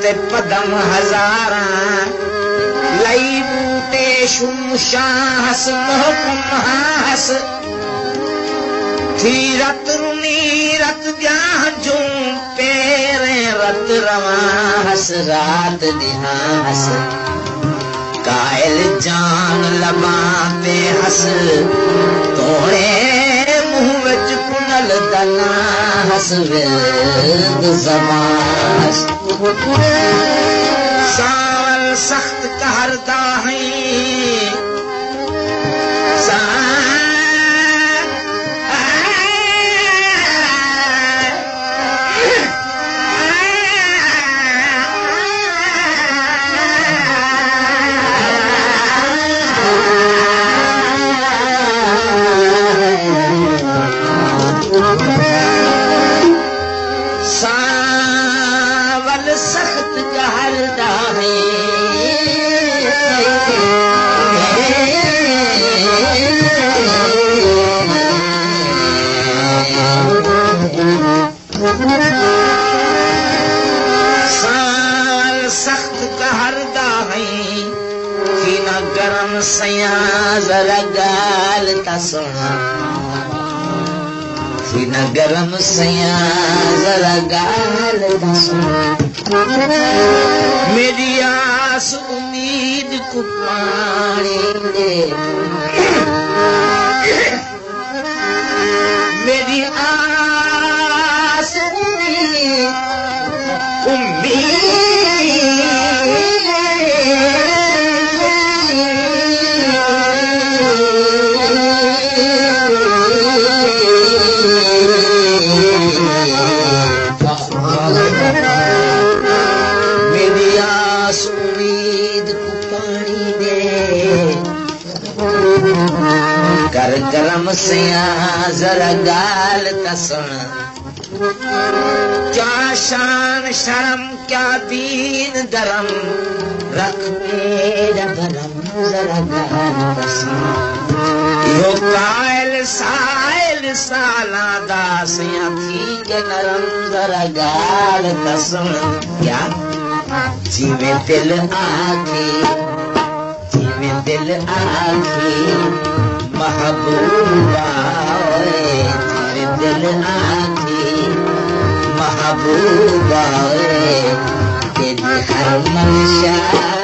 ते पदम हजारा लई बूटे शुमशाहस मोहकुमहास थी रत रुनी रत जाजू पेरे रत रवाहस रात दिहास कायल जान लबाते हस तोड़े मुंह विच कुनल दना हस विद ज़मास सावल सख्त कहरदा है सया जरा गाल ता सुना सीना गरम सया जरा गाल ता सुना मेरी आस उम्मीद को पानी दे मेरी आस उम्मीद गरम सया जरा गाल ता सुना क्या शान शर्म क्या दीन धर्म रख मेरा भरम जरा गाल ता सुना यो कायल साइल साला दासिया थी के नरम जरा गाल ता सुना क्या जीवे दिल आखी महबूबा तेरे दिल आखी महबूबा तेरी हर मंशा